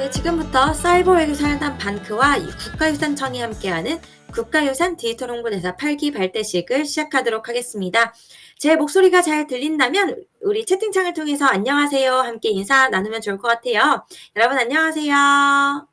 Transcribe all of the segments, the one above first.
네, 지금부터 사이버외교사단 반크와 이 국가유산청이 함께하는 국가유산 디지털 홍보대사 8기 발대식을 시작하도록 하겠습니다. 제 목소리가 잘 들린다면 우리 채팅창을 통해서 안녕하세요 함께 인사 나누면 좋을 것 같아요. 여러분 안녕하세요.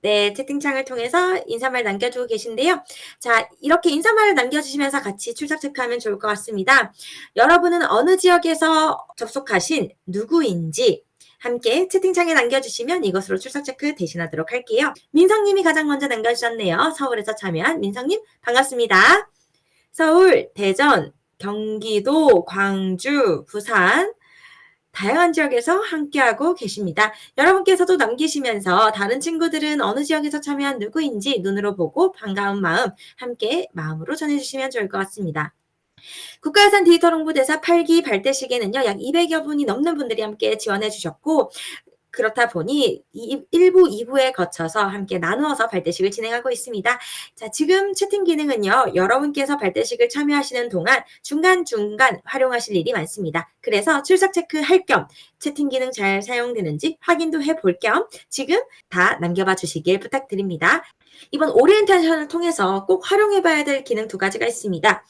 네, 채팅창을 통해서 인사말 남겨주고 계신데요. 자, 이렇게 인사말을 남겨주시면서 같이 출석 체크하면 좋을 것 같습니다. 여러분은 어느 지역에서 접속하신 누구인지 함께 채팅창에 남겨주시면 이것으로 출석 체크 대신하도록 할게요. 민성님이 가장 먼저 남겨주셨네요. 서울에서 참여한 민성님 반갑습니다. 서울, 대전, 경기도, 광주, 부산 다양한 지역에서 함께하고 계십니다. 여러분께서도 남기시면서 다른 친구들은 어느 지역에서 참여한 누구인지 눈으로 보고 반가운 마음 함께 마음으로 전해주시면 좋을 것 같습니다. 국가유산 디지털 홍보대사 8기 발대식에는요, 약 200여 분이 넘는 분들이 함께 지원해 주셨고, 그렇다 보니 1부, 2부에 거쳐서 함께 나누어서 발대식을 진행하고 있습니다. 자, 지금 채팅 기능은요, 여러분께서 발대식을 참여하시는 동안 중간중간 활용하실 일이 많습니다. 그래서 출석 체크할 겸 채팅 기능 잘 사용되는지 확인도 해볼 겸 지금 다 남겨봐 주시길 부탁드립니다. 이번 오리엔테이션을 통해서 꼭 활용해봐야 될 기능 2가지가 있습니다.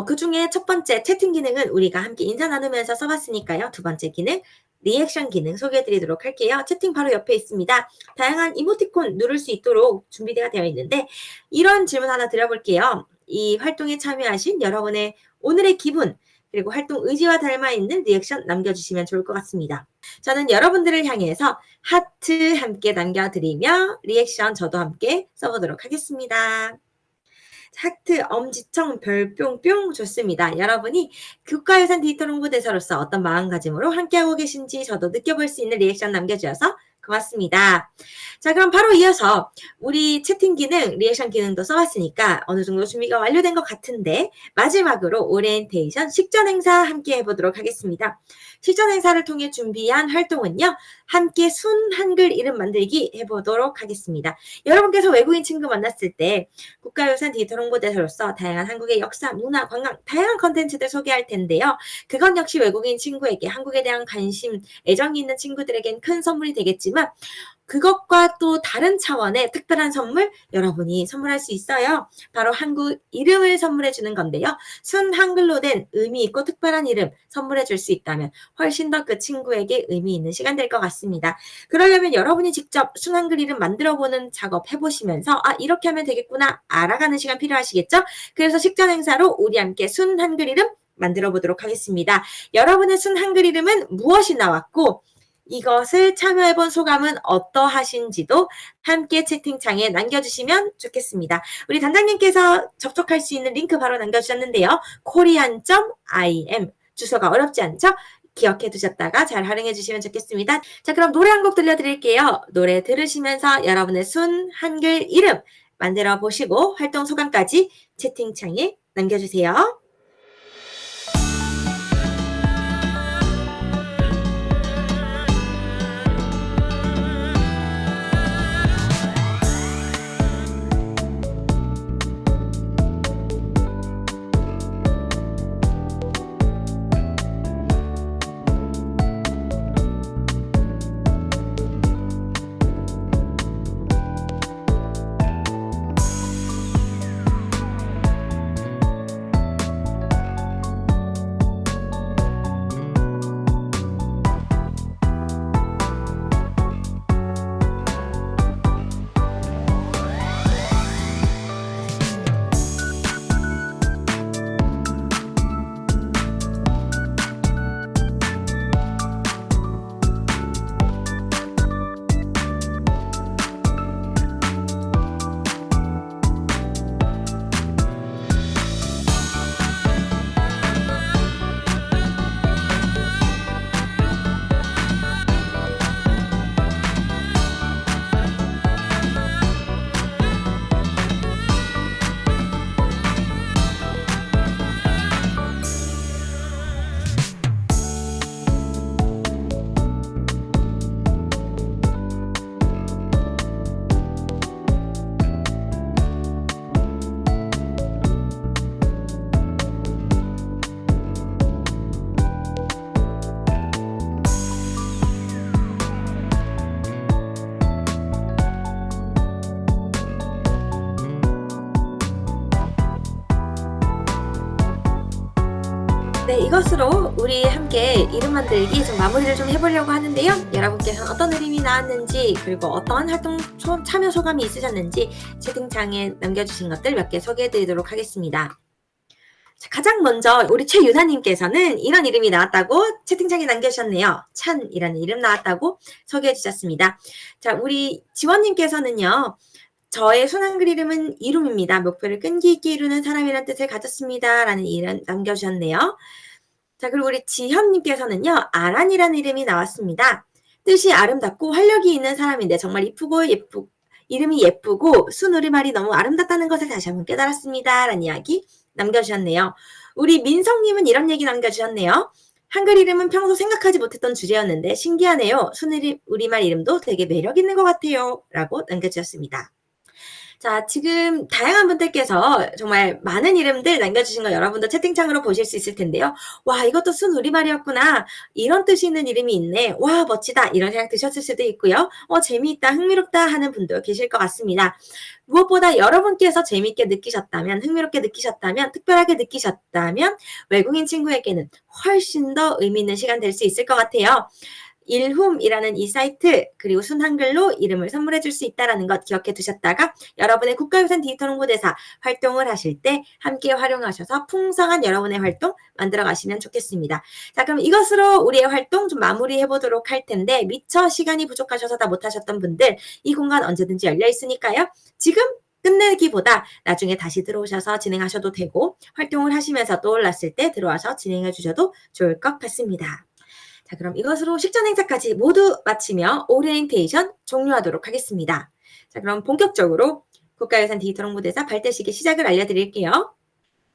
그 중에 첫 번째 채팅 기능은 우리가 함께 인사 나누면서 써봤으니까요. 2번째 기능 리액션 기능 소개해드리도록 할게요. 채팅 바로 옆에 있습니다. 다양한 이모티콘 누를 수 있도록 준비되어 있는데 이런 질문 하나 드려볼게요. 이 활동에 참여하신 여러분의 오늘의 기분 그리고 활동 의지와 닮아있는 리액션 남겨주시면 좋을 것 같습니다. 저는 여러분들을 향해서 하트 함께 남겨드리며 리액션 저도 함께 써보도록 하겠습니다. 하트, 엄지청, 별 뿅뿅 좋습니다. 여러분이 국가유산 디지털 홍보대사로서 어떤 마음가짐으로 함께하고 계신지 저도 느껴볼 수 있는 리액션 남겨주셔서 고맙습니다. 자, 그럼 바로 이어서 우리 채팅 기능, 리액션 기능도 써봤으니까 어느 정도 준비가 완료된 것 같은데 마지막으로 오리엔테이션 식전 행사 함께 해보도록 하겠습니다. 식전 행사를 통해 준비한 활동은요. 함께 순 한글 이름 만들기 해보도록 하겠습니다. 여러분께서 외국인 친구 만났을 때 국가유산 디지털 홍보대사로서 다양한 한국의 역사, 문화, 관광, 다양한 컨텐츠들 소개할 텐데요. 그건 역시 외국인 친구에게 한국에 대한 관심, 애정이 있는 친구들에겐 큰 선물이 되겠지만 그것과 또 다른 차원의 특별한 선물 여러분이 선물할 수 있어요. 바로 한국 이름을 선물해 주는 건데요. 순 한글로 된 의미 있고 특별한 이름 선물해 줄 수 있다면 훨씬 더 그 친구에게 의미 있는 시간 될 것 같습니다. 그러려면 여러분이 직접 순 한글 이름 만들어 보는 작업 해보시면서 이렇게 하면 되겠구나 알아가는 시간 필요하시겠죠? 그래서 식전 행사로 우리 함께 순 한글 이름 만들어 보도록 하겠습니다. 여러분의 순 한글 이름은 무엇이 나왔고 이것을 참여해본 소감은 어떠하신지도 함께 채팅창에 남겨주시면 좋겠습니다. 우리 단장님께서 접속할 수 있는 링크 바로 남겨주셨는데요. korean.im 주소가 어렵지 않죠? 기억해 두셨다가 잘 활용해 주시면 좋겠습니다. 자, 그럼 노래 한 곡 들려드릴게요. 노래 들으시면서 여러분의 순 한글 이름 만들어 보시고 활동 소감까지 채팅창에 남겨주세요. 네, 이것으로 우리 함께 이름 만들기 좀 마무리를 좀 해보려고 하는데요. 여러분께서는 어떤 그림이 나왔는지, 그리고 어떤 활동 참여 소감이 있으셨는지 채팅창에 남겨주신 것들 몇 개 소개해드리도록 하겠습니다. 자, 가장 먼저 우리 최유나님께서는 이런 이름이 나왔다고 채팅창에 남겨주셨네요. 찬이라는 이름 나왔다고 소개해 주셨습니다. 자, 우리 지원님께서는요. 저의 순한글 이름은 이룸입니다. 목표를 끈기 있게 이루는 사람이라는 뜻을 가졌습니다. 라는 이름 남겨주셨네요. 자, 그리고 우리 지현님께서는요. 아란이라는 이름이 나왔습니다. 뜻이 아름답고 활력이 있는 사람인데 정말 이름이 예쁘고 순우리말이 너무 아름답다는 것을 다시 한번 깨달았습니다. 라는 이야기 남겨주셨네요. 우리 민성님은 이런 얘기 남겨주셨네요. 한글 이름은 평소 생각하지 못했던 주제였는데 신기하네요. 순우리말 이름도 되게 매력 있는 것 같아요. 라고 남겨주셨습니다. 자, 지금 다양한 분들께서 정말 많은 이름들 남겨주신 거 여러분도 채팅창으로 보실 수 있을 텐데요. 와, 이것도 순우리말이었구나. 이런 뜻이 있는 이름이 있네. 와, 멋지다. 이런 생각 드셨을 수도 있고요. 재미있다, 흥미롭다 하는 분도 계실 것 같습니다. 무엇보다 여러분께서 재미있게 느끼셨다면, 흥미롭게 느끼셨다면, 특별하게 느끼셨다면 외국인 친구에게는 훨씬 더 의미 있는 시간 될 수 있을 것 같아요. 일훔이라는 이 사이트 그리고 순한글로 이름을 선물해 줄 수 있다는 것 기억해 두셨다가 여러분의 국가유산 디지털 홍보대사 활동을 하실 때 함께 활용하셔서 풍성한 여러분의 활동 만들어 가시면 좋겠습니다. 자, 그럼 이것으로 우리의 활동 좀 마무리해 보도록 할 텐데 미처 시간이 부족하셔서 다 못하셨던 분들 이 공간 언제든지 열려 있으니까요. 지금 끝내기보다 나중에 다시 들어오셔서 진행하셔도 되고 활동을 하시면서 떠올랐을 때 들어와서 진행해 주셔도 좋을 것 같습니다. 자, 그럼 이것으로 식전 행사까지 모두 마치며 오리엔테이션 종료하도록 하겠습니다. 자, 그럼 본격적으로 국가유산 디지털 홍보대사 발대식의 시작을 알려드릴게요.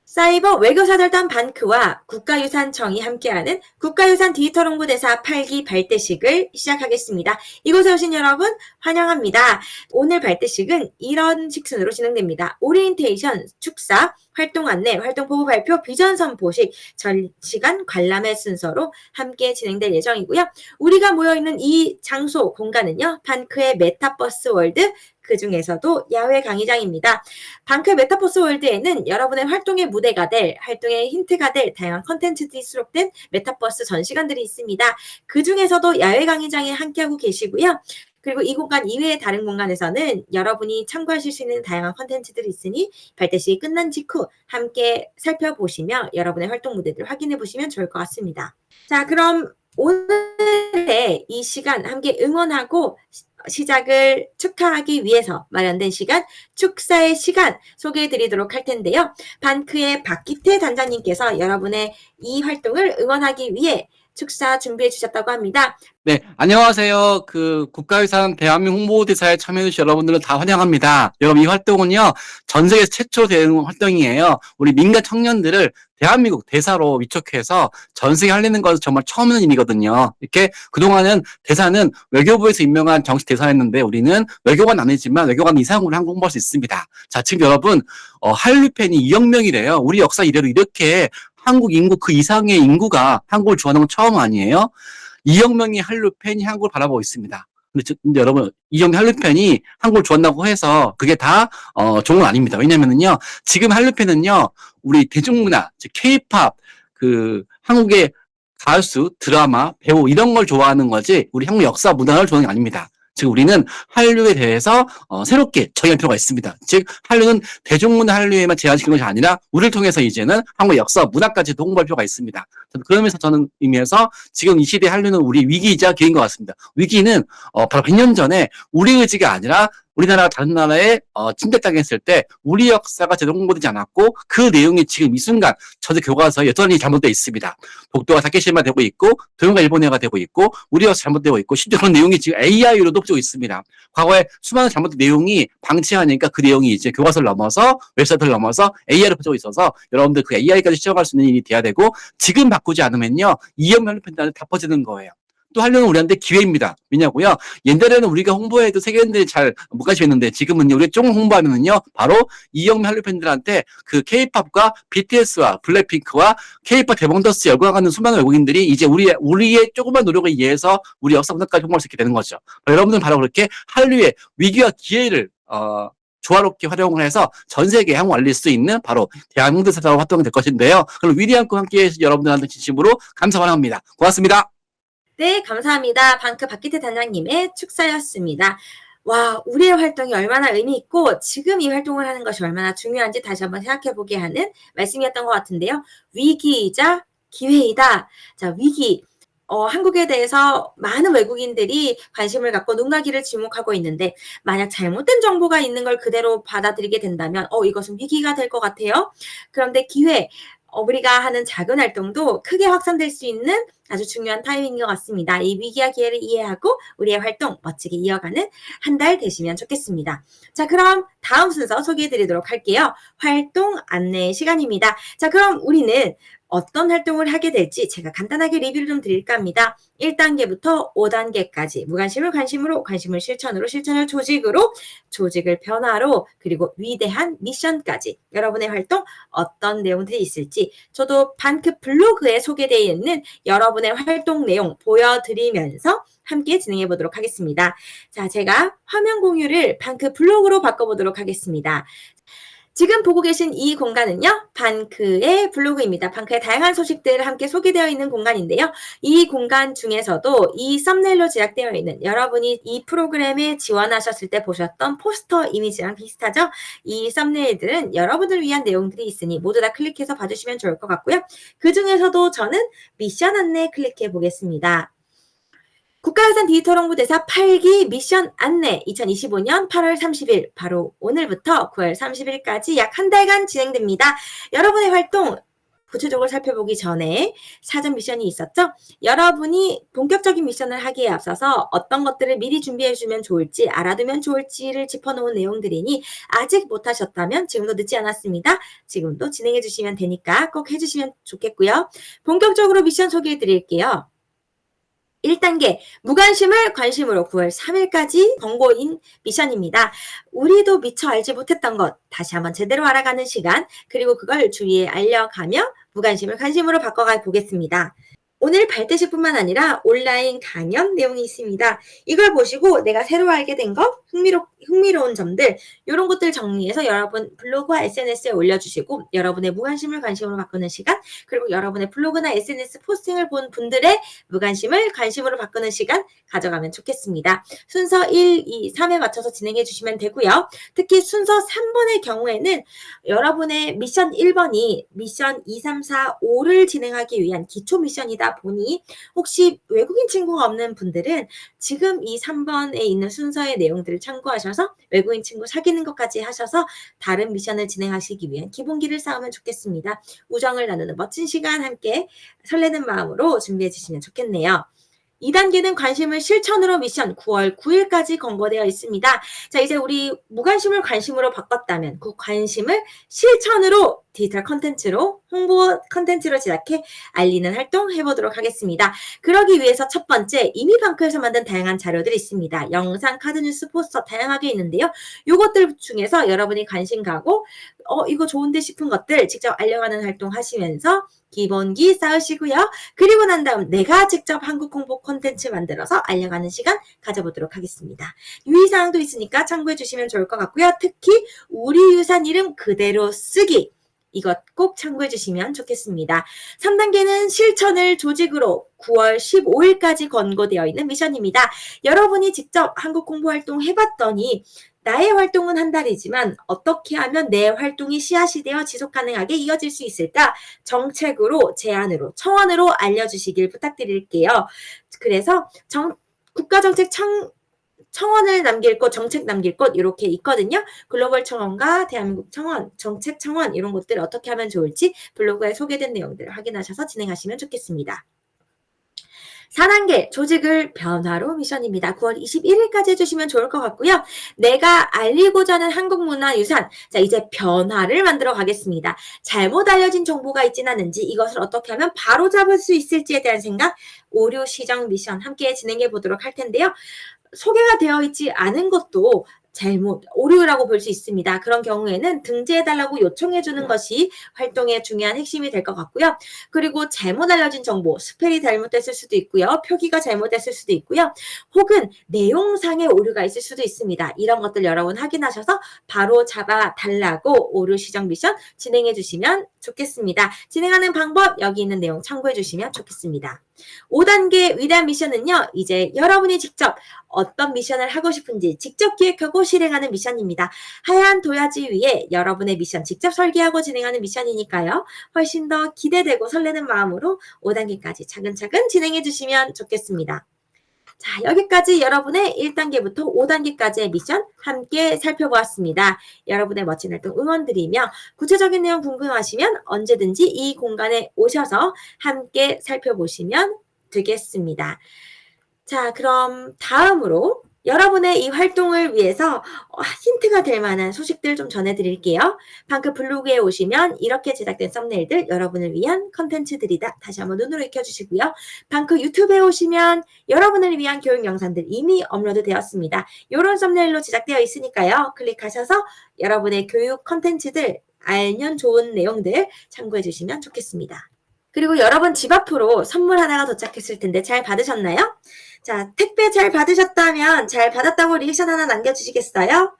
사이버 외교사절단 반크와 국가유산청이 함께하는 국가유산 디지털 홍보대사 8기 발대식을 시작하겠습니다. 이곳에 오신 여러분 환영합니다. 오늘 발대식은 이런 식순으로 진행됩니다. 오리엔테이션, 축사, 활동 안내, 활동 보고 발표, 비전 선포식, 전시관 관람의 순서로 함께 진행될 예정이고요. 우리가 모여있는 이 장소, 공간은요. 반크의 메타버스 월드, 그 중에서도 야외 강의장입니다. 반크 메타버스 월드에는 여러분의 활동의 무대가 될, 활동의 힌트가 될 다양한 컨텐츠들이 수록된 메타버스 전시관들이 있습니다. 그 중에서도 야외 강의장에 함께하고 계시고요. 그리고 이 공간 이외의 다른 공간에서는 여러분이 참고하실 수 있는 다양한 컨텐츠들이 있으니 발대식이 끝난 직후 함께 살펴보시며 여러분의 활동 무대들 확인해 보시면 좋을 것 같습니다. 자, 그럼 오늘의 이 시간 함께 응원하고 시작을 축하하기 위해서 마련된 시간, 축사의 시간 소개해드리도록 할 텐데요. 반크의 박기태 단장님께서 여러분의 이 활동을 응원하기 위해 축사 준비해 주셨다고 합니다. 네, 안녕하세요. 국가유산 대한민국 홍보대사에 참여해주신 여러분들은 다 환영합니다. 여러분, 이 활동은요, 전 세계 최초로 된 활동이에요. 우리 민간 청년들을 대한민국 대사로 위촉해서 전 세계에 알리는 것은 정말 처음 하는 일이거든요. 이렇게 그동안은 대사는 외교부에서 임명한 정식 대사였는데 우리는 외교관 아니지만 외교관 이상으로 한국 홍보할 수 있습니다. 자, 지금 여러분, 한류 팬이 2억 명이래요. 우리 역사 이래로 이렇게 한국 인구 그 이상의 인구가 한국을 좋아하는 건 처음 아니에요? 2억 명의 한류 팬이 한국을 바라보고 있습니다. 근데 여러분, 2억 명의 한류 팬이 한국을 좋아한다고 해서 그게 다 좋은 건 아닙니다. 왜냐면은요, 지금 한류 팬은요, 우리 대중문화, 즉 K-팝, 한국의 가수, 드라마, 배우 이런 걸 좋아하는 거지 우리 한국 역사 문화를 좋아하는 게 아닙니다. 즉 우리는 한류에 대해서 새롭게 정의할 필요가 있습니다. 즉 한류는 대중문화 한류에만 제한시키는 것이 아니라 우리를 통해서 이제는 한국 역사 문화까지도 홍보할 필요가 있습니다. 그러면서 저는 의미에서 지금 이 시대 한류는 우리 위기이자 기회인 것 같습니다. 위기는 바로 100년 전에 우리 의지가 아니라 우리나라가 다른 나라에 침략당했을 때 우리 역사가 제대로 홍보되지 않았고 그 내용이 지금 이 순간 전체 교과서에 여전히 잘못되어 있습니다. 독도가 다케시마 되고 있고 도요가 일본해가 되고 있고 우리 역사 잘못되고 있고 심지어 그런 내용이 지금 AI로도 붙고 있습니다. 과거에 수많은 잘못된 내용이 방치하니까 그 내용이 이제 교과서를 넘어서 웹사이트를 넘어서 AI로 붙고 있어서 여러분들 그 AI까지 시청할 수 있는 일이 돼야 되고 지금 바꾸지 않으면요 2억 명의 팬들한테 다 퍼지는 거예요. 또 하려는 우리한테 기회입니다. 왜냐고요? 옛날에는 우리가 홍보해도 세계인들이 잘 못 가시겠는데 지금은요, 우리가 조금 홍보하면은요, 바로 2억 명 한류 팬들한테 그 K-팝과 BTS와 블랙핑크와 K-팝 대봉더스 열광하는 수많은 외국인들이 이제 우리의 조그만 노력에 의해서 우리 역사 문화까지 홍보할 수 있게 되는 거죠. 여러분들은 바로 그렇게 한류의 위기와 기회를 조화롭게 활용을 해서 전 세계에 한번 알릴 수 있는 바로 대한민국 대사로 활동이 될 것인데요. 그럼 위대한 꿈 함께해 주신 여러분들한테 진심으로 감사합니다. 고맙습니다. 네, 감사합니다. 방크 박기태 단장님의 축사였습니다. 와, 우리의 활동이 얼마나 의미 있고 지금 이 활동을 하는 것이 얼마나 중요한지 다시 한번 생각해보게 하는 말씀이었던 것 같은데요. 위기이자 기회이다. 자, 위기. 한국에 대해서 많은 외국인들이 관심을 갖고 눈가기를 지목하고 있는데 만약 잘못된 정보가 있는 걸 그대로 받아들이게 된다면 이것은 위기가 될 것 같아요. 그런데 기회. 우리가 하는 작은 활동도 크게 확산될 수 있는 아주 중요한 타이밍인 것 같습니다. 이 위기와 기회를 이해하고 우리의 활동 멋지게 이어가는 한 달 되시면 좋겠습니다. 자, 그럼 다음 순서 소개해드리도록 할게요. 활동 안내 시간입니다. 자, 그럼 우리는 어떤 활동을 하게 될지 제가 간단하게 리뷰를 좀 드릴까 합니다. 1단계부터 5단계까지 무관심을 관심으로, 관심을 실천으로, 실천을 조직으로, 조직을 변화로, 그리고 위대한 미션까지 여러분의 활동 어떤 내용들이 있을지 저도 반크 블로그에 소개되어 있는 여러분의 활동 내용 보여드리면서 함께 진행해 보도록 하겠습니다. 자, 제가 화면 공유를 반크 블로그로 바꿔보도록 하겠습니다. 지금 보고 계신 이 공간은요, 반크의 블로그입니다. 반크의 다양한 소식들 함께 소개되어 있는 공간인데요. 이 공간 중에서도 이 썸네일로 제작되어 있는 여러분이 이 프로그램에 지원하셨을 때 보셨던 포스터 이미지랑 비슷하죠? 이 썸네일들은 여러분을 위한 내용들이 있으니 모두 다 클릭해서 봐주시면 좋을 것 같고요. 그 중에서도 저는 미션 안내 클릭해 보겠습니다. 국가유산 디지털 홍보대사 8기 미션 안내 2025년 8월 30일 바로 오늘부터 9월 30일까지 약 한 달간 진행됩니다. 여러분의 활동 구체적으로 살펴보기 전에 사전 미션이 있었죠? 여러분이 본격적인 미션을 하기에 앞서서 어떤 것들을 미리 준비해주면 좋을지 알아두면 좋을지를 짚어놓은 내용들이니 아직 못하셨다면 지금도 늦지 않았습니다. 지금도 진행해주시면 되니까 꼭 해주시면 좋겠고요. 본격적으로 미션 소개해드릴게요. 1단계 무관심을 관심으로 9월 3일까지 권고인 미션입니다. 우리도 미처 알지 못했던 것 다시 한번 제대로 알아가는 시간 그리고 그걸 주위에 알려가며 무관심을 관심으로 바꿔가 보겠습니다. 오늘 발대식뿐만 아니라 온라인 강연 내용이 있습니다. 이걸 보시고 내가 새로 알게 된 것, 흥미로운 점들 이런 것들 정리해서 여러분 블로그와 SNS에 올려주시고 여러분의 무관심을 관심으로 바꾸는 시간 그리고 여러분의 블로그나 SNS 포스팅을 본 분들의 무관심을 관심으로 바꾸는 시간 가져가면 좋겠습니다. 순서 1, 2, 3에 맞춰서 진행해 주시면 되고요. 특히 순서 3번의 경우에는 여러분의 미션 1번이 미션 2, 3, 4, 5를 진행하기 위한 기초 미션이다 보니 혹시 외국인 친구가 없는 분들은 지금 이 3번에 있는 순서의 내용들을 참고하셔서 외국인 친구 사귀는 것까지 하셔서 다른 미션을 진행하시기 위한 기본기를 쌓으면 좋겠습니다. 우정을 나누는 멋진 시간 함께 설레는 마음으로 준비해 주시면 좋겠네요. 2단계는 관심을 실천으로 미션 9월 9일까지 권고되어 있습니다. 자, 이제 우리 무관심을 관심으로 바꿨다면 그 관심을 실천으로 디지털 컨텐츠로 홍보 컨텐츠로 제작해 알리는 활동 해보도록 하겠습니다. 그러기 위해서 첫 번째 이미 방크에서 만든 다양한 자료들이 있습니다. 영상, 카드 뉴스, 포스터 다양하게 있는데요. 요것들 중에서 여러분이 관심 가고 이거 좋은데 싶은 것들 직접 알려가는 활동 하시면서 기본기 쌓으시고요. 그리고 난 다음 내가 직접 한국 홍보 콘텐츠 만들어서 알려가는 시간 가져보도록 하겠습니다. 유의사항도 있으니까 참고해 주시면 좋을 것 같고요. 특히 우리 유산 이름 그대로 쓰기 이것 꼭 참고해 주시면 좋겠습니다. 3단계는 실천을 조직으로 9월 15일까지 권고되어 있는 미션입니다. 여러분이 직접 한국 홍보 활동 해봤더니 나의 활동은 한 달이지만 어떻게 하면 내 활동이 씨앗이 되어 지속 가능하게 이어질 수 있을까? 정책으로, 제안으로, 청원으로 알려주시길 부탁드릴게요. 그래서 국가정책 청원을 남길 곳, 정책 남길 곳 이렇게 있거든요. 글로벌 청원과 대한민국 청원, 정책 청원 이런 것들 어떻게 하면 좋을지 블로그에 소개된 내용들을 확인하셔서 진행하시면 좋겠습니다. 4단계 조직을 변화로 미션입니다. 9월 21일까지 해주시면 좋을 것 같고요. 내가 알리고자 하는 한국 문화 유산 자 이제 변화를 만들어 가겠습니다. 잘못 알려진 정보가 있진 않은지 이것을 어떻게 하면 바로 잡을 수 있을지에 대한 생각 오류 시정 미션 함께 진행해 보도록 할 텐데요. 소개가 되어 있지 않은 것도 잘못, 오류라고 볼 수 있습니다. 그런 경우에는 등재해달라고 요청해주는 것이 활동의 중요한 핵심이 될 것 같고요. 그리고 잘못 알려진 정보, 스펠이 잘못됐을 수도 있고요. 표기가 잘못됐을 수도 있고요. 혹은 내용상의 오류가 있을 수도 있습니다. 이런 것들 여러분 확인하셔서 바로 잡아달라고 오류 시정 미션 진행해 주시면 좋겠습니다. 진행하는 방법 여기 있는 내용 참고해 주시면 좋겠습니다. 5단계 위대한 미션은요. 이제 여러분이 직접 어떤 미션을 하고 싶은지 직접 기획하고 실행하는 미션입니다. 하얀 도화지 위에 여러분의 미션 직접 설계하고 진행하는 미션이니까요. 훨씬 더 기대되고 설레는 마음으로 5단계까지 차근차근 진행해 주시면 좋겠습니다. 자, 여기까지 여러분의 1단계부터 5단계까지의 미션 함께 살펴보았습니다. 여러분의 멋진 활동 응원드리며 구체적인 내용 궁금하시면 언제든지 이 공간에 오셔서 함께 살펴보시면 되겠습니다. 자, 그럼 다음으로 여러분의 이 활동을 위해서 힌트가 될 만한 소식들 좀 전해드릴게요. 방크 블로그에 오시면 이렇게 제작된 썸네일들 여러분을 위한 컨텐츠들이다. 다시 한번 눈으로 익혀주시고요. 방크 유튜브에 오시면 여러분을 위한 교육 영상들 이미 업로드 되었습니다. 이런 썸네일로 제작되어 있으니까요. 클릭하셔서 여러분의 교육 컨텐츠들 알면 좋은 내용들 참고해 주시면 좋겠습니다. 그리고 여러분 집 앞으로 선물 하나가 도착했을 텐데 잘 받으셨나요? 자, 택배 잘 받으셨다면 잘 받았다고 리액션 하나 남겨주시겠어요?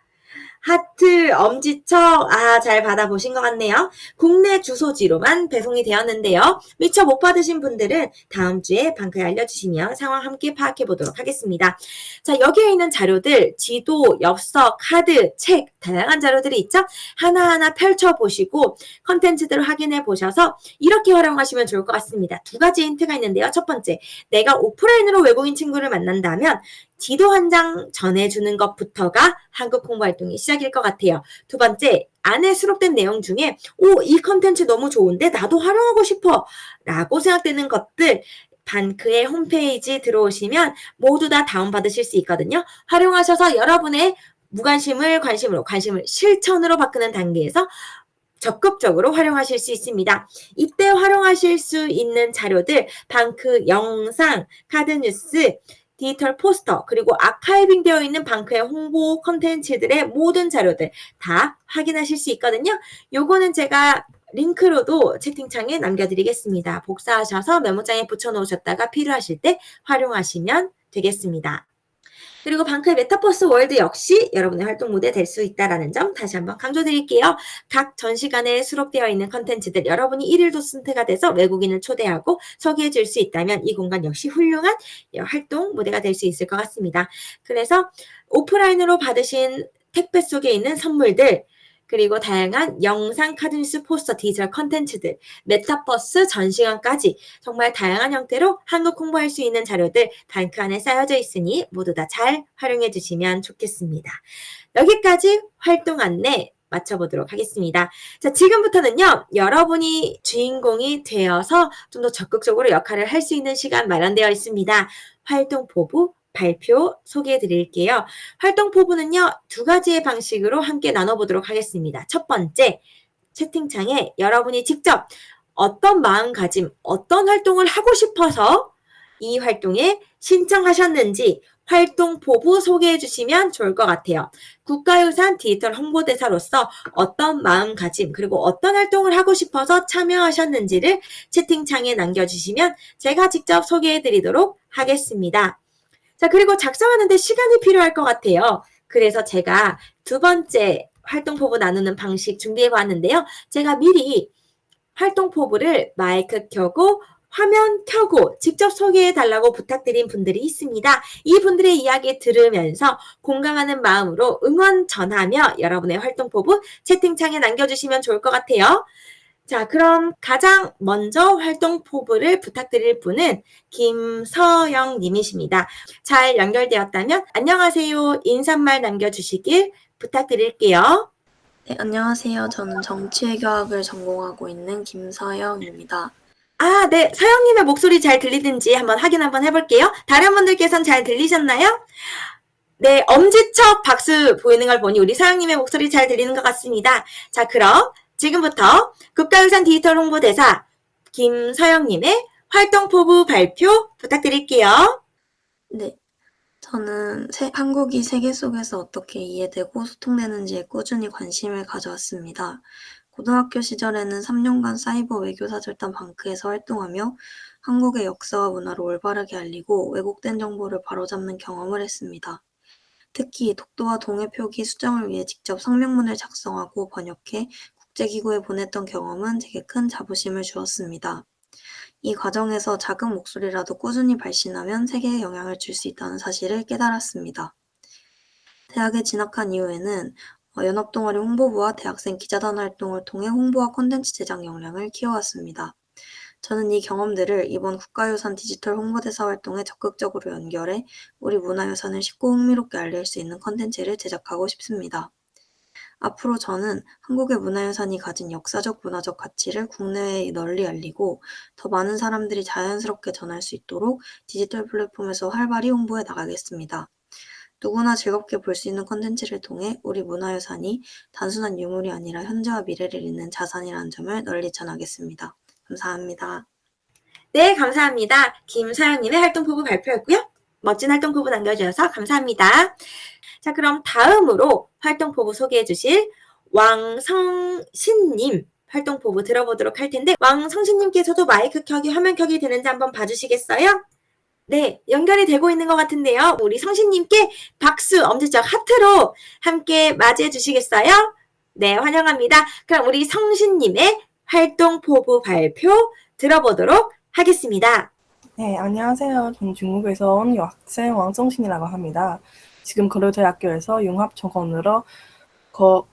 하트, 엄지척, 잘 받아보신 것 같네요. 국내 주소지로만 배송이 되었는데요. 미처 못 받으신 분들은 다음 주에 방크에 알려주시면 상황 함께 파악해 보도록 하겠습니다. 자, 여기에 있는 자료들, 지도, 엽서, 카드, 책, 다양한 자료들이 있죠? 하나하나 펼쳐보시고 컨텐츠들을 확인해 보셔서 이렇게 활용하시면 좋을 것 같습니다. 두 가지 힌트가 있는데요. 첫 번째, 내가 오프라인으로 외국인 친구를 만난다면 지도 한 장 전해주는 것부터가 한국 공부 활동의 시작일 것 같아요. 두 번째, 안에 수록된 내용 중에 이 컨텐츠 너무 좋은데 나도 활용하고 싶어 라고 생각되는 것들 방크의 홈페이지 들어오시면 모두 다 다운받으실 수 있거든요. 활용하셔서 여러분의 무관심을 관심을 실천으로 바꾸는 단계에서 적극적으로 활용하실 수 있습니다. 이때 활용하실 수 있는 자료들, 방크 영상, 카드 뉴스, 디지털 포스터, 그리고 아카이빙 되어 있는 방크의 홍보 컨텐츠들의 모든 자료들 다 확인하실 수 있거든요. 요거는 제가 링크로도 채팅창에 남겨드리겠습니다. 복사하셔서 메모장에 붙여놓으셨다가 필요하실 때 활용하시면 되겠습니다. 그리고 방크의 메타버스 월드 역시 여러분의 활동 무대 될 수 있다는 점 다시 한번 강조드릴게요. 각 전시관에 수록되어 있는 컨텐츠들 여러분이 1일 도슨트가 돼서 외국인을 초대하고 소개해 줄 수 있다면 이 공간 역시 훌륭한 활동 무대가 될 수 있을 것 같습니다. 그래서 오프라인으로 받으신 택배 속에 있는 선물들 그리고 다양한 영상, 카드뉴스, 포스터, 디지털 컨텐츠들, 메타버스 전시관까지 정말 다양한 형태로 한국 홍보할 수 있는 자료들 방크 안에 쌓여져 있으니 모두 다 잘 활용해 주시면 좋겠습니다. 여기까지 활동 안내 마쳐보도록 하겠습니다. 자, 지금부터는요, 여러분이 주인공이 되어서 좀 더 적극적으로 역할을 할 수 있는 시간 마련되어 있습니다. 활동 포부 발표 소개해 드릴게요. 활동 포부는요, 두 가지의 방식으로 함께 나눠보도록 하겠습니다. 첫 번째, 채팅창에 여러분이 직접 어떤 마음가짐, 어떤 활동을 하고 싶어서 이 활동에 신청하셨는지 활동 포부 소개해 주시면 좋을 것 같아요. 국가유산 디지털 홍보대사로서 어떤 마음가짐 그리고 어떤 활동을 하고 싶어서 참여하셨는지를 채팅창에 남겨주시면 제가 직접 소개해 드리도록 하겠습니다. 자, 그리고 작성하는데 시간이 필요할 것 같아요. 그래서 제가 두 번째 활동 포부 나누는 방식 준비해 봤는데요. 제가 미리 활동 포부를 마이크 켜고 화면 켜고 직접 소개해 달라고 부탁드린 분들이 있습니다. 이분들의 이야기 들으면서 공감하는 마음으로 응원 전하며 여러분의 활동 포부 채팅창에 남겨주시면 좋을 것 같아요. 자, 그럼 가장 먼저 활동 포부를 부탁드릴 분은 김서영 님이십니다. 잘 연결되었다면 안녕하세요. 인사말 남겨주시길 부탁드릴게요. 네, 안녕하세요. 저는 정치외교학을 전공하고 있는 김서영입니다. 네. 서영님의 목소리 잘 들리는지 확인 한번 해볼게요. 다른 분들께서는 잘 들리셨나요? 네, 엄지척 박수 보이는 걸 보니 우리 서영님의 목소리 잘 들리는 것 같습니다. 자, 그럼 지금부터 국가유산 디지털 홍보대사 김서영님의 활동 포부 발표 부탁드릴게요. 네. 저는 한국이 세계 속에서 어떻게 이해되고 소통되는지에 꾸준히 관심을 가져왔습니다. 고등학교 시절에는 3년간 사이버 외교사절단 방크에서 활동하며 한국의 역사와 문화를 올바르게 알리고 왜곡된 정보를 바로잡는 경험을 했습니다. 특히 독도와 동해 표기 수정을 위해 직접 성명문을 작성하고 번역해 국제기구에 보냈던 경험은 제게 큰 자부심을 주었습니다. 이 과정에서 작은 목소리라도 꾸준히 발신하면 세계에 영향을 줄 수 있다는 사실을 깨달았습니다. 대학에 진학한 이후에는 연합동아리 홍보부와 대학생 기자단 활동을 통해 홍보와 콘텐츠 제작 역량을 키워왔습니다. 저는 이 경험들을 이번 국가유산 디지털 홍보대사 활동에 적극적으로 연결해 우리 문화유산을 쉽고 흥미롭게 알릴 수 있는 콘텐츠를 제작하고 싶습니다. 앞으로 저는 한국의 문화유산이 가진 역사적 문화적 가치를 국내에 널리 알리고 더 많은 사람들이 자연스럽게 전할 수 있도록 디지털 플랫폼에서 활발히 홍보해 나가겠습니다. 누구나 즐겁게 볼 수 있는 콘텐츠를 통해 우리 문화유산이 단순한 유물이 아니라 현재와 미래를 잇는 자산이라는 점을 널리 전하겠습니다. 감사합니다. 네, 감사합니다. 김서영님의 활동포부 발표였고요. 멋진 활동포부 남겨주셔서 감사합니다. 자, 그럼 다음으로 활동포부 소개해 주실 왕성신님 활동포부 들어보도록 할 텐데, 왕성신님께서도 마이크 켜기, 화면 켜기 되는지 한번 봐주시겠어요? 네, 연결이 되고 있는 것 같은데요. 우리 성신님께 박수, 엄지척 하트로 함께 맞이해 주시겠어요? 네, 환영합니다. 그럼 우리 성신님의 활동포부 발표 들어보도록 하겠습니다. 네, 안녕하세요. 저는 중국에서 온 여학생 왕성신이라고 합니다. 지금 고려대학교에서 융합전공으로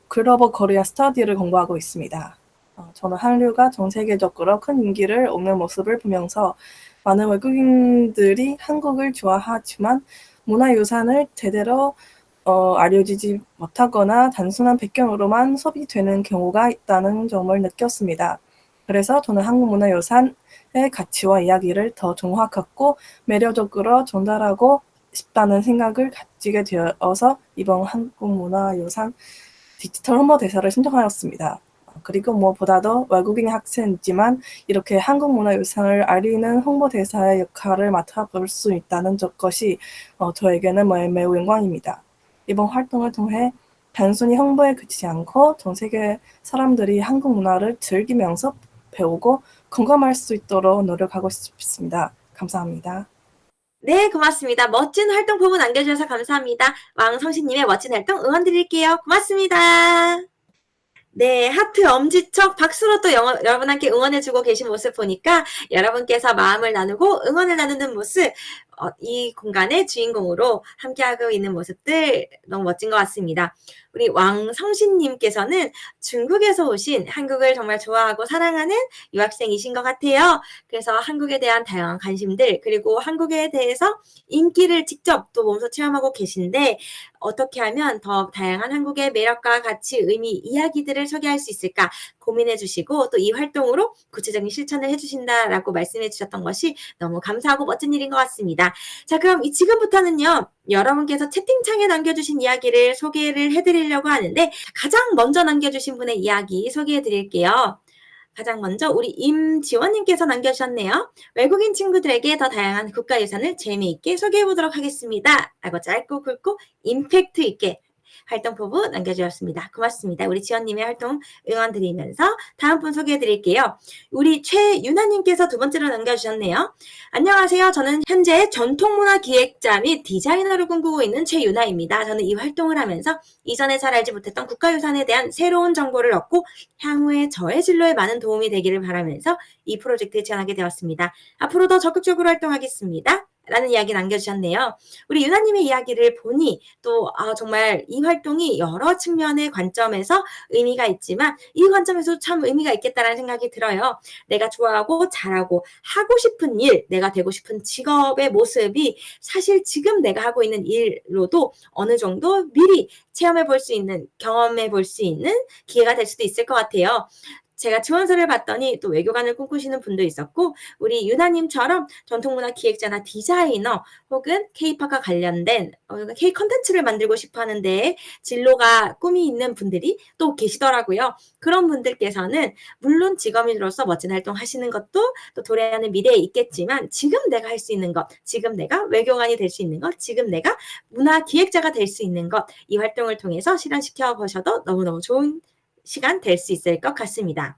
글로벌 코리안 스터디를 공부하고 있습니다. 저는 한류가 전 세계적으로 큰 인기를 얻는 모습을 보면서 많은 외국인들이 한국을 좋아하지만 문화유산을 제대로 알려지지 못하거나 단순한 배경으로만 소비되는 경우가 있다는 점을 느꼈습니다. 그래서 저는 한국 문화유산의 가치와 이야기를 더 정확하고 매력적으로 전달하고 싶다는 생각을 가지게 되어서 이번 한국문화유산 디지털 홍보대사를 신청하였습니다. 그리고 무엇보다도 외국인 학생이지만 이렇게 한국문화유산을 알리는 홍보대사의 역할을 맡아볼 수 있다는 것이 저에게는 매우 영광입니다. 이번 활동을 통해 단순히 홍보에 그치지 않고 전 세계 사람들이 한국 문화를 즐기면서 배우고 공감할 수 있도록 노력하고 싶습니다. 감사합니다. 네, 고맙습니다. 멋진 활동 포부 남겨주셔서 감사합니다. 왕성신님의 멋진 활동 응원드릴게요. 고맙습니다. 네, 하트, 엄지척, 박수로 또 여러분께 응원해주고 계신 모습 보니까 여러분께서 마음을 나누고 응원을 나누는 모습, 이 공간의 주인공으로 함께하고 있는 모습들 너무 멋진 것 같습니다. 우리 왕성신님께서는 중국에서 오신 한국을 정말 좋아하고 사랑하는 유학생이신 것 같아요. 그래서 한국에 대한 다양한 관심들, 그리고 한국에 대해서 인기를 직접 또 몸소 체험하고 계신데, 어떻게 하면 더 다양한 한국의 매력과 가치, 의미, 이야기들을 소개할 수 있을까 고민해 주시고 또 이 활동으로 구체적인 실천을 해주신다라고 말씀해 주셨던 것이 너무 감사하고 멋진 일인 것 같습니다. 자, 그럼 지금부터는요, 여러분께서 채팅창에 남겨주신 이야기를 소개를 해드리려고 하는데, 가장 먼저 남겨주신 분의 이야기 소개해 드릴게요. 가장 먼저 우리 임지원님께서 남겨주셨네요. 외국인 친구들에게 더 다양한 국가유산을 재미있게 소개해보도록 하겠습니다. 라고 짧고 굵고 임팩트 있게 활동포부 남겨주셨습니다. 고맙습니다. 우리 지원님의 활동 응원드리면서 다음 분 소개해드릴게요. 우리 최윤아님께서 두 번째로 남겨주셨네요. 안녕하세요. 저는 현재 전통문화 기획자 및 디자이너로 꿈꾸고 있는 최윤아입니다. 저는 이 활동을 하면서 이전에 잘 알지 못했던 국가유산에 대한 새로운 정보를 얻고 향후에 저의 진로에 많은 도움이 되기를 바라면서 이 프로젝트에 지원하게 되었습니다. 앞으로 더 적극적으로 활동하겠습니다. 라는 이야기 남겨주셨네요. 우리 유나님의 이야기를 보니 또 정말 이 활동이 여러 측면의 관점에서 의미가 있지만 이 관점에서 참 의미가 있겠다라는 생각이 들어요. 내가 좋아하고 잘하고 하고 싶은 일, 내가 되고 싶은 직업의 모습이 사실 지금 내가 하고 있는 일로도 어느 정도 미리 체험해 볼 수 있는, 경험해 볼 수 있는 기회가 될 수도 있을 것 같아요. 제가 지원서를 봤더니 또 외교관을 꿈꾸시는 분도 있었고, 우리 유나님처럼 전통문화 기획자나 디자이너 혹은 K-팝과 관련된 K 컨텐츠를 만들고 싶어 하는데 진로가 꿈이 있는 분들이 또 계시더라고요. 그런 분들께서는 물론 직업인으로서 멋진 활동 하시는 것도 또 도래하는 미래에 있겠지만, 지금 내가 할 수 있는 것, 지금 내가 외교관이 될 수 있는 것, 지금 내가 문화 기획자가 될 수 있는 것, 이 활동을 통해서 실현시켜 보셔도 너무너무 좋은 시간 될 수 있을 것 같습니다.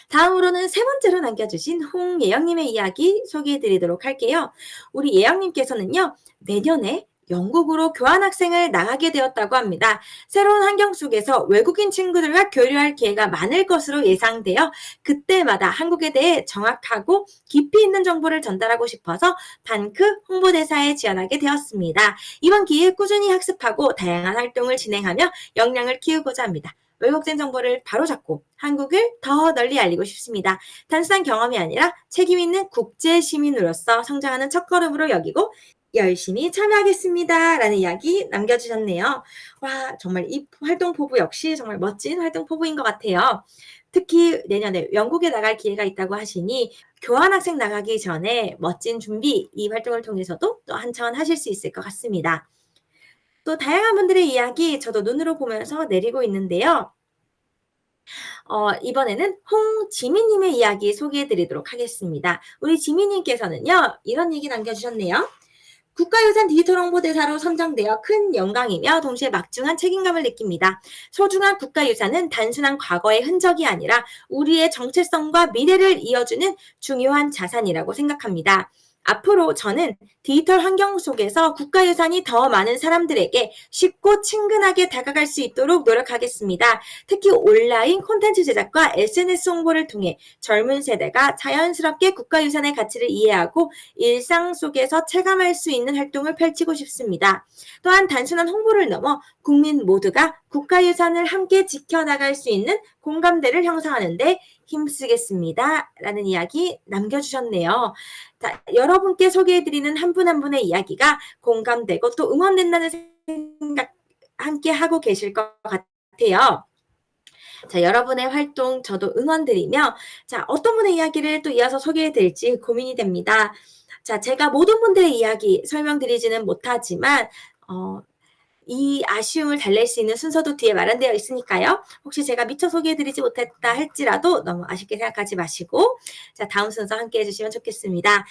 다음으로는 세 번째로 남겨주신 홍예영님의 이야기 소개해드리도록 할게요. 우리 예영님께서는요, 내년에 영국으로 교환학생을 나가게 되었다고 합니다. 새로운 환경 속에서 외국인 친구들과 교류할 기회가 많을 것으로 예상되어 그때마다 한국에 대해 정확하고 깊이 있는 정보를 전달하고 싶어서 반크 홍보대사에 지원하게 되었습니다. 이번 기회에 꾸준히 학습하고 다양한 활동을 진행하며 역량을 키우고자 합니다. 왜곡된 정보를 바로잡고 한국을 더 널리 알리고 싶습니다. 단순한 경험이 아니라 책임 있는 국제 시민으로서 성장하는 첫걸음으로 여기고 열심히 참여하겠습니다. 라는 이야기 남겨주셨네요. 와, 정말 이 활동 포부 역시 정말 멋진 활동 포부인 것 같아요. 특히 내년에 영국에 나갈 기회가 있다고 하시니 교환학생 나가기 전에 멋진 준비, 이 활동을 통해서도 또 한차원 하실 수 있을 것 같습니다. 또 다양한 분들의 이야기 저도 눈으로 보면서 내리고 있는데요. 이번에는 홍지민님의 이야기 소개해드리도록 하겠습니다. 우리 지민님께서는요, 이런 얘기 남겨주셨네요. 국가유산 디지털 홍보대사로 선정되어 큰 영광이며 동시에 막중한 책임감을 느낍니다. 소중한 국가유산은 단순한 과거의 흔적이 아니라 우리의 정체성과 미래를 이어주는 중요한 자산이라고 생각합니다. 앞으로 저는 디지털 환경 속에서 국가유산이 더 많은 사람들에게 쉽고 친근하게 다가갈 수 있도록 노력하겠습니다. 특히 온라인 콘텐츠 제작과 SNS 홍보를 통해 젊은 세대가 자연스럽게 국가유산의 가치를 이해하고 일상 속에서 체감할 수 있는 활동을 펼치고 싶습니다. 또한 단순한 홍보를 넘어 국민 모두가 국가유산을 함께 지켜나갈 수 있는 공감대를 형성하는 데 힘쓰겠습니다. 라는 이야기 남겨주셨네요. 자, 여러분께 소개해드리는 한 분 한 분의 이야기가 공감되고 또 응원된다는 생각 함께 하고 계실 것 같아요. 자, 여러분의 활동 저도 응원드리며, 자, 어떤 분의 이야기를 또 이어서 소개해드릴지 고민이 됩니다. 자, 제가 모든 분들의 이야기 설명드리지는 못하지만, 이 아쉬움을 달랠 수 있는 순서도 뒤에 마련되어 있으니까요. 혹시 제가 미처 소개해드리지 못했다 할지라도 너무 아쉽게 생각하지 마시고, 자, 다음 순서 함께 해주시면 좋겠습니다.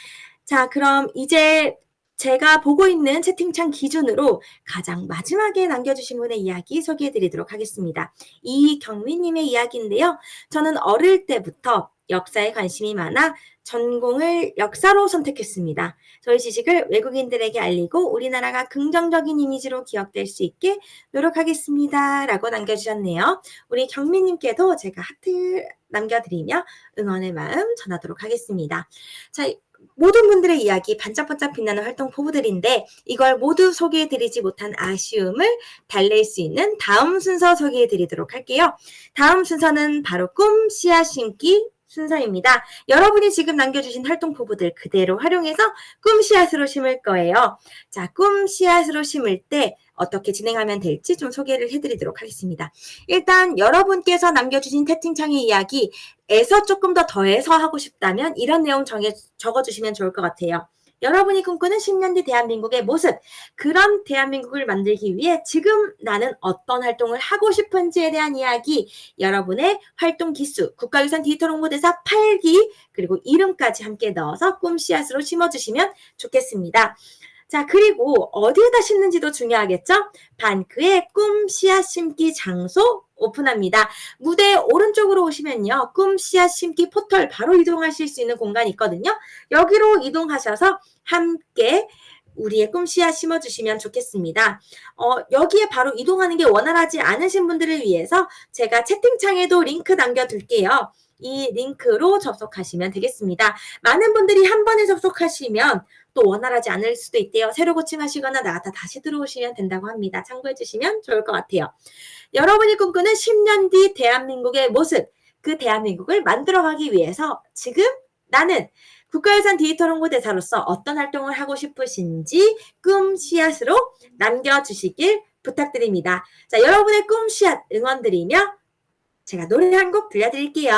자, 그럼 이제 제가 보고 있는 채팅창 기준으로 가장 마지막에 남겨주신 분의 이야기 소개해드리도록 하겠습니다. 이경민님의 이야기인데요. 저는 어릴 때부터 역사에 관심이 많아 전공을 역사로 선택했습니다. 저희 지식을 외국인들에게 알리고 우리나라가 긍정적인 이미지로 기억될 수 있게 노력하겠습니다. 라고 남겨주셨네요. 우리 경민님께도 제가 하트 남겨드리며 응원의 마음 전하도록 하겠습니다. 자, 모든 분들의 이야기 반짝반짝 빛나는 활동 포부들인데 이걸 모두 소개해드리지 못한 아쉬움을 달랠 수 있는 다음 순서 소개해드리도록 할게요. 다음 순서는 바로 꿈 씨앗 심기 순서입니다. 여러분이 지금 남겨주신 활동 포부들 그대로 활용해서 꿈 씨앗으로 심을 거예요. 자, 꿈 씨앗으로 심을 때 어떻게 진행하면 될지 좀 소개를 해드리도록 하겠습니다. 일단 여러분께서 남겨주신 채팅창의 이야기에서 조금 더 더해서 하고 싶다면 이런 내용 적어주시면 좋을 것 같아요. 여러분이 꿈꾸는 10년 뒤 대한민국의 모습, 그런 대한민국을 만들기 위해 지금 나는 어떤 활동을 하고 싶은지에 대한 이야기, 여러분의 활동 기수, 국가유산 디지털 홍보대사 8기, 그리고 이름까지 함께 넣어서 꿈 씨앗으로 심어주시면 좋겠습니다. 자, 그리고 어디에다 심는지도 중요하겠죠? 반크의 꿈 씨앗 심기 장소 오픈합니다. 무대 오른쪽으로 오시면요. 꿈 씨앗 심기 포털 바로 이동하실 수 있는 공간이 있거든요. 여기로 이동하셔서 함께 우리의 꿈 씨앗 심어주시면 좋겠습니다. 여기에 바로 이동하는 게 원활하지 않으신 분들을 위해서 제가 채팅창에도 링크 남겨둘게요. 이 링크로 접속하시면 되겠습니다. 많은 분들이 한 번에 접속하시면 또 원활하지 않을 수도 있대요. 새로 고침하시거나 나갔다 다시 들어오시면 된다고 합니다. 참고해 주시면 좋을 것 같아요. 여러분이 꿈꾸는 10년 뒤 대한민국의 모습, 그 대한민국을 만들어가기 위해서 지금 나는 국가유산 디지털 홍보대사로서 어떤 활동을 하고 싶으신지 꿈 씨앗으로 남겨주시길 부탁드립니다. 자, 여러분의 꿈 씨앗 응원드리며 제가 노래 한 곡 들려드릴게요.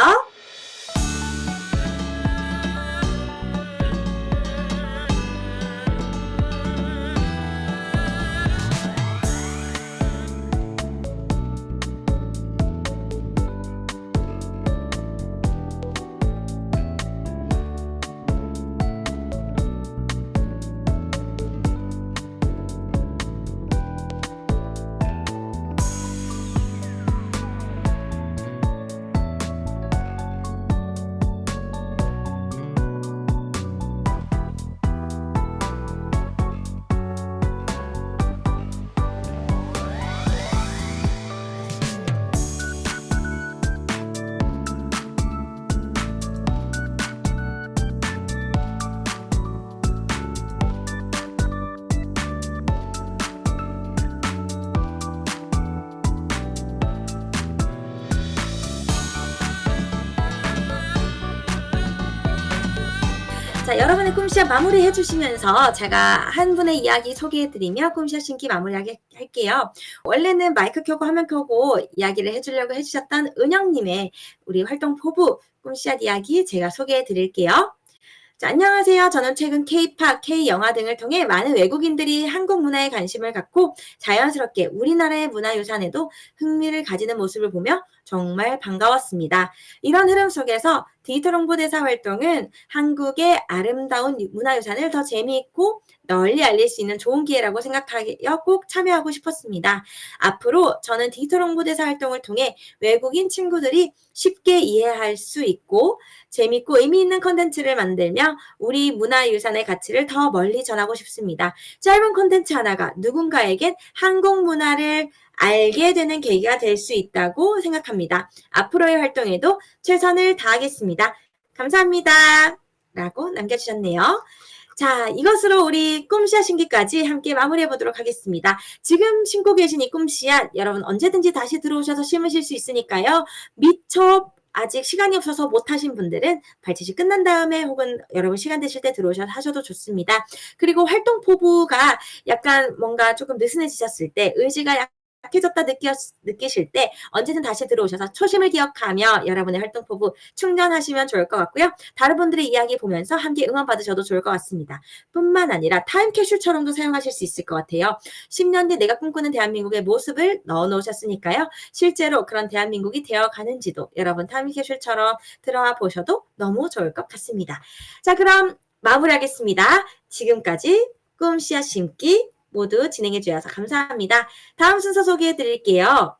자, 여러분의 꿈시앗 마무리해 주시면서 제가 한 분의 이야기 소개해드리며 꿈시앗 신기 마무리할게요. 원래는 마이크 켜고 화면 켜고 이야기를 해주려고 해주셨던 은영님의 우리 활동 포부 꿈시앗 이야기 제가 소개해드릴게요. 자, 안녕하세요. 저는 최근 K-팝, K-영화 등을 통해 많은 외국인들이 한국 문화에 관심을 갖고 자연스럽게 우리나라의 문화유산에도 흥미를 가지는 모습을 보며 정말 반가웠습니다. 이런 흐름 속에서 디지털 홍보대사 활동은 한국의 아름다운 문화유산을 더 재미있고 널리 알릴 수 있는 좋은 기회라고 생각하여 꼭 참여하고 싶었습니다. 앞으로 저는 디지털 홍보대사 활동을 통해 외국인 친구들이 쉽게 이해할 수 있고 재밌고 의미 있는 컨텐츠를 만들며 우리 문화유산의 가치를 더 멀리 전하고 싶습니다. 짧은 컨텐츠 하나가 누군가에겐 한국 문화를 알게 되는 계기가 될 수 있다고 생각합니다. 앞으로의 활동에도 최선을 다하겠습니다. 감사합니다. 라고 남겨주셨네요. 자, 이것으로 우리 꿈씨앗 신기까지 함께 마무리해 보도록 하겠습니다. 지금 심고 계신 이 꿈씨앗 여러분 언제든지 다시 들어오셔서 심으실 수 있으니까요. 미처 아직 시간이 없어서 못하신 분들은 발치시 끝난 다음에 혹은 여러분 시간 되실 때 들어오셔서 하셔도 좋습니다. 그리고 활동 포부가 약간 뭔가 조금 느슨해지셨을 때 의지가 약해졌다 느끼실 때 언제든 다시 들어오셔서 초심을 기억하며 여러분의 활동 포부 충전하시면 좋을 것 같고요. 다른 분들의 이야기 보면서 함께 응원 받으셔도 좋을 것 같습니다. 뿐만 아니라 타임캡슐처럼도 사용하실 수 있을 것 같아요. 10년 뒤 내가 꿈꾸는 대한민국의 모습을 넣어놓으셨으니까요. 실제로 그런 대한민국이 되어가는지도 여러분 타임캡슐처럼 들어와 보셔도 너무 좋을 것 같습니다. 자, 그럼 마무리하겠습니다. 지금까지 꿈씨앗 심기 모두 진행해 주셔서 감사합니다. 다음 순서 소개해 드릴게요.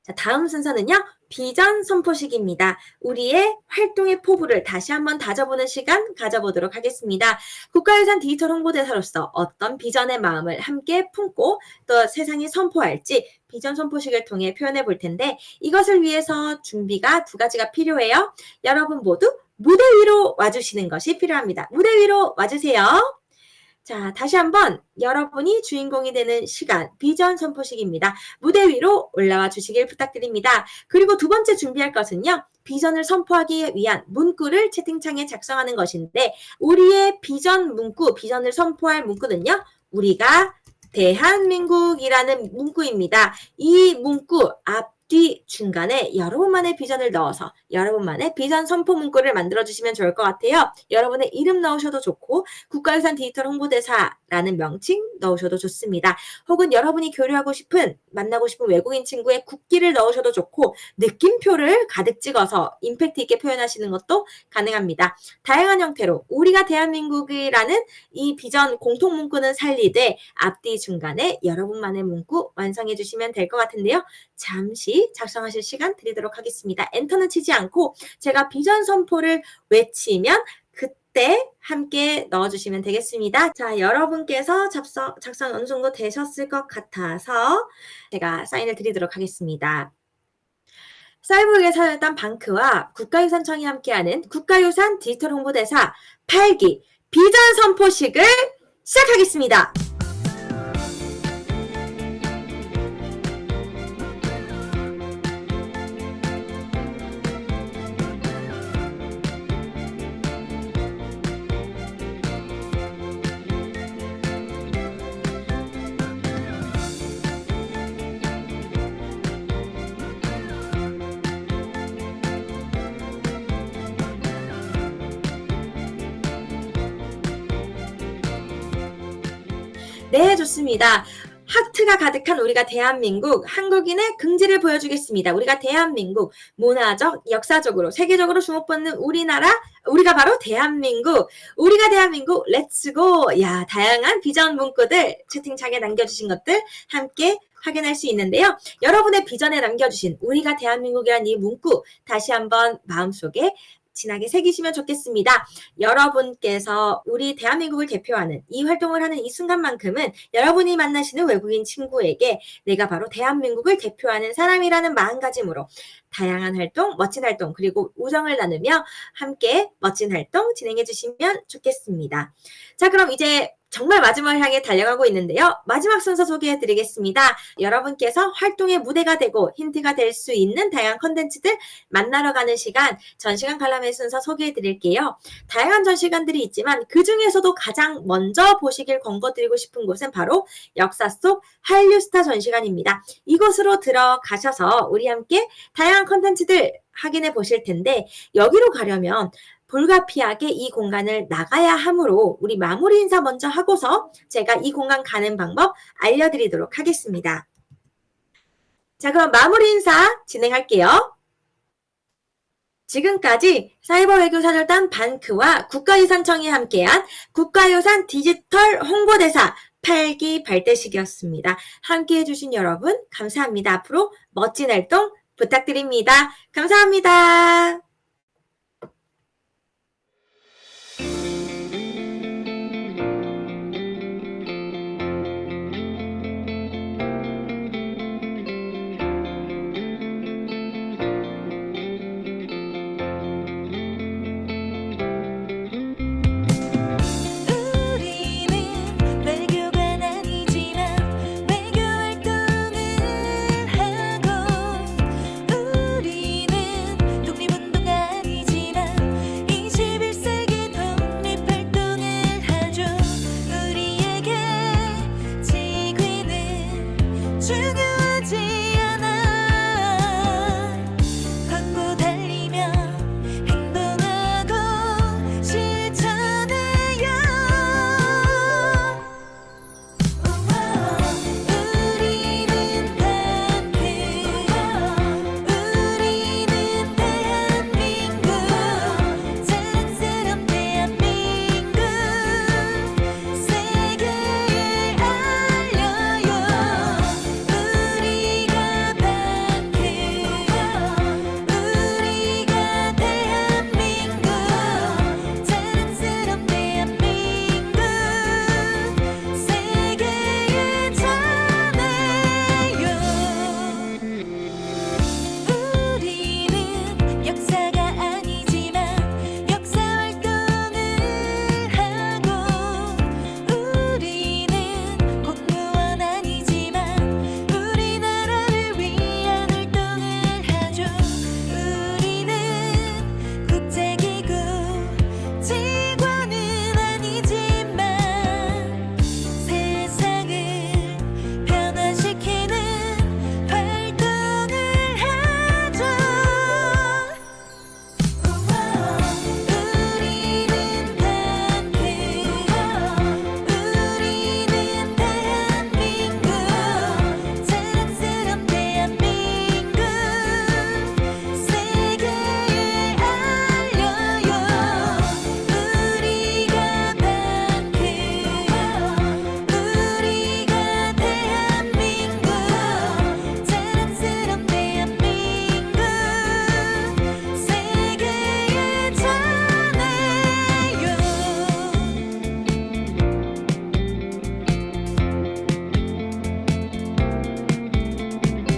자, 다음 순서는요. 비전 선포식입니다. 우리의 활동의 포부를 다시 한번 다져보는 시간 가져보도록 하겠습니다. 국가유산 디지털 홍보대사로서 어떤 비전의 마음을 함께 품고 또 세상에 선포할지 비전 선포식을 통해 표현해 볼 텐데 이것을 위해서 준비가 두 가지가 필요해요. 여러분 모두 무대 위로 와주시는 것이 필요합니다. 무대 위로 와주세요. 자, 다시 한번 여러분이 주인공이 되는 시간, 비전 선포식입니다. 무대 위로 올라와 주시길 부탁드립니다. 그리고 두 번째 준비할 것은요. 비전을 선포하기 위한 문구를 채팅창에 작성하는 것인데 우리의 비전 문구, 비전을 선포할 문구는요. 우리가 대한민국이라는 문구입니다. 이 문구 앞뒤 중간에 여러분만의 비전을 넣어서 여러분만의 비전 선포 문구를 만들어주시면 좋을 것 같아요. 여러분의 이름 넣으셔도 좋고 국가유산 디지털 홍보대사라는 명칭 넣으셔도 좋습니다. 혹은 여러분이 교류하고 싶은 만나고 싶은 외국인 친구의 국기를 넣으셔도 좋고 느낌표를 가득 찍어서 임팩트 있게 표현하시는 것도 가능합니다. 다양한 형태로 우리가 대한민국이라는 이 비전 공통 문구는 살리되 앞뒤 중간에 여러분만의 문구 완성해 주시면 될 것 같은데요. 잠시 작성하실 시간 드리도록 하겠습니다. 엔터는 치지 않고 제가 비전 선포를 외치면 그때 함께 넣어주시면 되겠습니다. 자, 여러분께서 작성 어느 정도 되셨을 것 같아서 제가 사인을 드리도록 하겠습니다. 사이버에게 살았던 방크와 국가유산청이 함께하는 국가유산 디지털 홍보대사 8기 비전 선포식을 시작하겠습니다. 네, 좋습니다. 하트가 가득한 우리가 대한민국, 한국인의 긍지를 보여주겠습니다. 우리가 대한민국, 문화적, 역사적으로, 세계적으로 주목받는 우리나라, 우리가 바로 대한민국, 우리가 대한민국, 렛츠고! 야, 다양한 비전 문구들, 채팅창에 남겨주신 것들 함께 확인할 수 있는데요. 여러분의 비전에 남겨주신 우리가 대한민국이라는 이 문구, 다시 한번 마음속에 진하게 새기시면 좋겠습니다. 여러분께서 우리 대한민국을 대표하는 이 활동을 하는 이 순간만큼은 여러분이 만나시는 외국인 친구에게 내가 바로 대한민국을 대표하는 사람이라는 마음가짐으로 다양한 활동, 멋진 활동, 그리고 우정을 나누며 함께 멋진 활동 진행해 주시면 좋겠습니다. 자, 그럼 이제 정말 마지막을 향해 달려가고 있는데요. 마지막 순서 소개해 드리겠습니다. 여러분께서 활동의 무대가 되고 힌트가 될 수 있는 다양한 컨텐츠들 만나러 가는 시간, 전시관 관람회 순서 소개해 드릴게요. 다양한 전시관들이 있지만 그 중에서도 가장 먼저 보시길 권고드리고 싶은 곳은 바로 역사 속 한류스타 전시관입니다. 이곳으로 들어가셔서 우리 함께 다양한 컨텐츠들 확인해 보실 텐데 여기로 가려면 불가피하게 이 공간을 나가야 하므로 우리 마무리 인사 먼저 하고서 제가 이 공간 가는 방법 알려드리도록 하겠습니다. 자, 그럼 마무리 인사 진행할게요. 지금까지 사이버 외교사절단 반크와 국가유산청이 함께한 국가유산 디지털 홍보대사 8기 발대식이었습니다. 함께해 주신 여러분 감사합니다. 앞으로 멋진 활동 부탁드립니다. 감사합니다.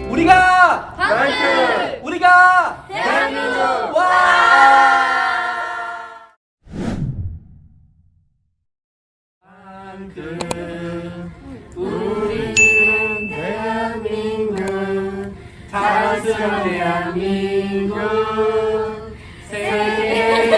우리가 대한민국! 우리가 대한민국! 와! 우리는 대한민국, 자랑스러운 대한민국, 세계의